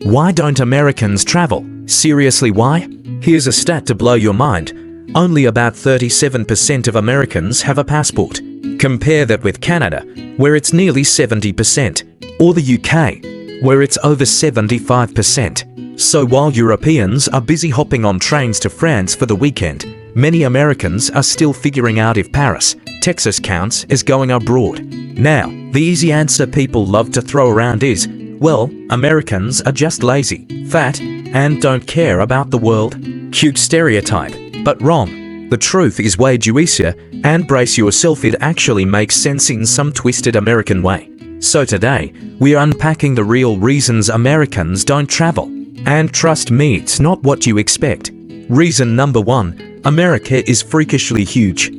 Why don't Americans travel? Seriously, why? Here's a stat to blow your mind. Only about 37% of Americans have a passport. Compare that with Canada, where it's nearly 70%, or the UK, where it's over 75%. So while Europeans are busy hopping on trains to France for the weekend, many Americans are still figuring out if Paris, Texas counts as going abroad. Now, the easy answer people love to throw around is, well, Americans are just lazy, fat, and don't care about the world. Cute stereotype, but wrong. The truth is way juicier, and brace yourself, it actually makes sense in some twisted American way. So today, we're unpacking the real reasons Americans don't travel. And trust me, it's not what you expect. Reason number 1, America is freakishly huge.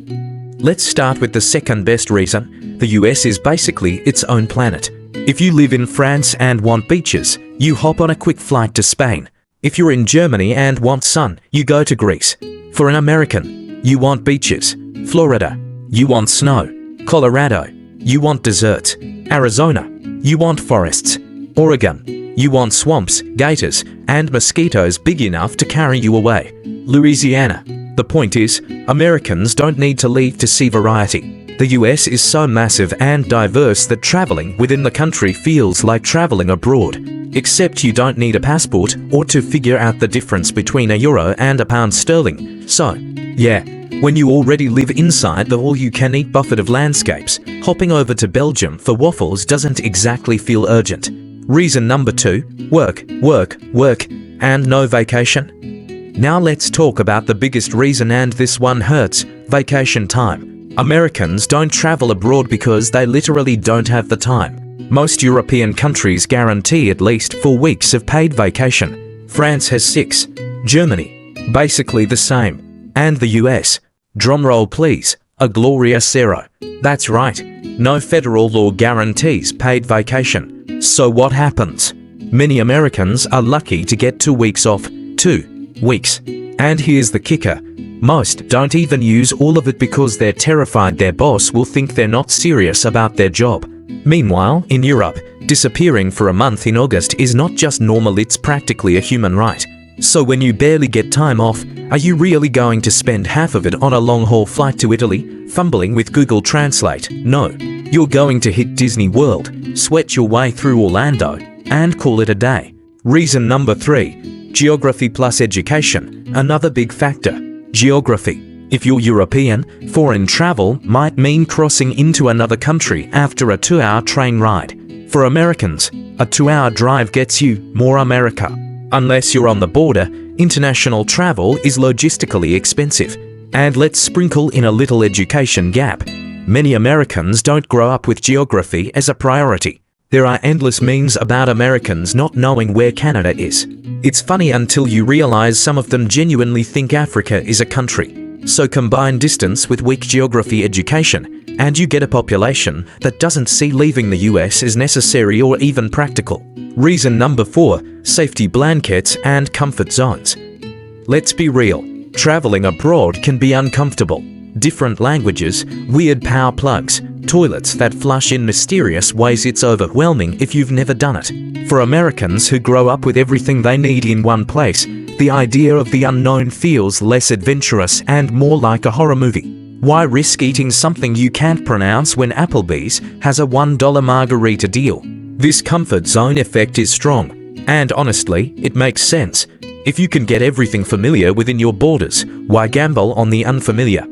Let's start with the second best reason. The US is basically its own planet. If you live in France and want beaches, you hop on a quick flight to Spain. If you're in Germany and want sun, you go to Greece. For an American, you want beaches. Florida, you want snow. Colorado, you want deserts. Arizona, you want forests. Oregon, you want swamps, gators, and mosquitoes big enough to carry you away. Louisiana. The point is, Americans don't need to leave to see variety. The US is so massive and diverse that traveling within the country feels like traveling abroad. Except you don't need a passport or to figure out the difference between a euro and a pound sterling. So, yeah, when you already live inside the all-you-can-eat buffet of landscapes, hopping over to Belgium for waffles doesn't exactly feel urgent. Reason number 2, work, work, work, and no vacation. Now let's talk about the biggest reason, and this one hurts: vacation time. Americans don't travel abroad because they literally don't have the time. Most European countries guarantee at least 4 weeks of paid vacation. France has 6. Germany, basically the same. And the US, drumroll please, a glorious 0. That's right, no federal law guarantees paid vacation. So what happens? Many Americans are lucky to get 2 weeks off. 2 weeks. And here's the kicker. Most don't even use all of it because they're terrified their boss will think they're not serious about their job. Meanwhile, in Europe, disappearing for a month in August is not just normal, it's practically a human right. So when you barely get time off, are you really going to spend half of it on a long-haul flight to Italy, fumbling with Google Translate? No. You're going to hit Disney World, sweat your way through Orlando, and call it a day. Reason number 3, geography plus education, another big factor. Geography. If you're European, foreign travel might mean crossing into another country after a 2-hour train ride. For Americans, a 2-hour drive gets you more America. Unless you're on the border, international travel is logistically expensive. And let's sprinkle in a little education gap. Many Americans don't grow up with geography as a priority. There are endless memes about Americans not knowing where Canada is. It's funny until you realize some of them genuinely think Africa is a country. So combine distance with weak geography education, and you get a population that doesn't see leaving the US as necessary or even practical. Reason number 4, safety blankets and comfort zones. Let's be real, traveling abroad can be uncomfortable. Different languages, weird power plugs, toilets that flush in mysterious ways, it's overwhelming if you've never done it. For Americans who grow up with everything they need in one place, the idea of the unknown feels less adventurous and more like a horror movie. Why risk eating something you can't pronounce when Applebee's has a $1 margarita deal? This comfort zone effect is strong, and honestly, it makes sense. If you can get everything familiar within your borders, why gamble on the unfamiliar?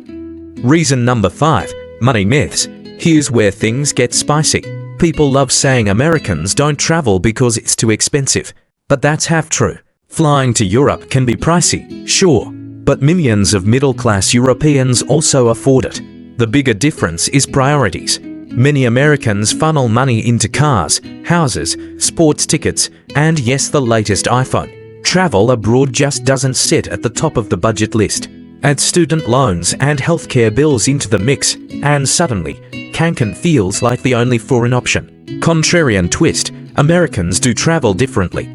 Reason number 5, money myths. Here's where things get spicy. People love saying Americans don't travel because it's too expensive. But that's half true. Flying to Europe can be pricey, sure, but millions of middle-class Europeans also afford it. The bigger difference is priorities. Many Americans funnel money into cars, houses, sports tickets, and yes, the latest iPhone. Travel abroad just doesn't sit at the top of the budget list. Add student loans and healthcare bills into the mix, and suddenly, Cancun feels like the only foreign option. Contrarian twist, Americans do travel differently.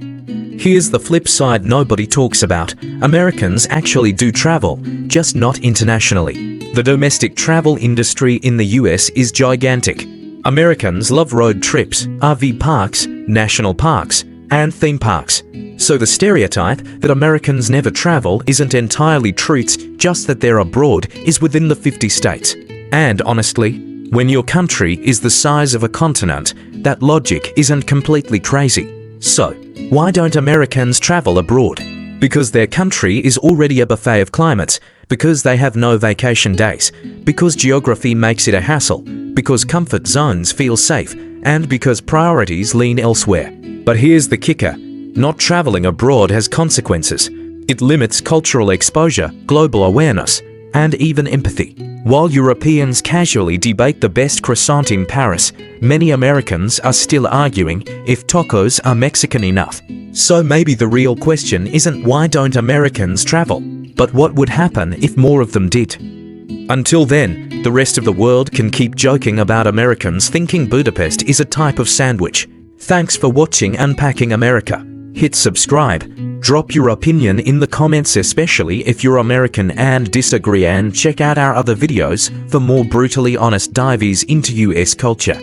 Here's the flip side nobody talks about. Americans actually do travel, just not internationally. The domestic travel industry in the US is gigantic. Americans love road trips, RV parks, national parks, and theme parks. So the stereotype that Americans never travel isn't entirely true, it's just that they're abroad is within the 50 states. And honestly, when your country is the size of a continent, that logic isn't completely crazy. So, why don't Americans travel abroad? Because their country is already a buffet of climates, because they have no vacation days, because geography makes it a hassle, because comfort zones feel safe, and because priorities lean elsewhere. But here's the kicker. Not traveling abroad has consequences. It limits cultural exposure, global awareness, and even empathy. While Europeans casually debate the best croissant in Paris, many Americans are still arguing if tacos are Mexican enough. So maybe the real question isn't why don't Americans travel, but what would happen if more of them did? Until then, the rest of the world can keep joking about Americans thinking Budapest is a type of sandwich. Thanks for watching Unpacking America. Hit subscribe, drop your opinion in the comments, especially if you're American and disagree, and check out our other videos for more brutally honest dives into US culture.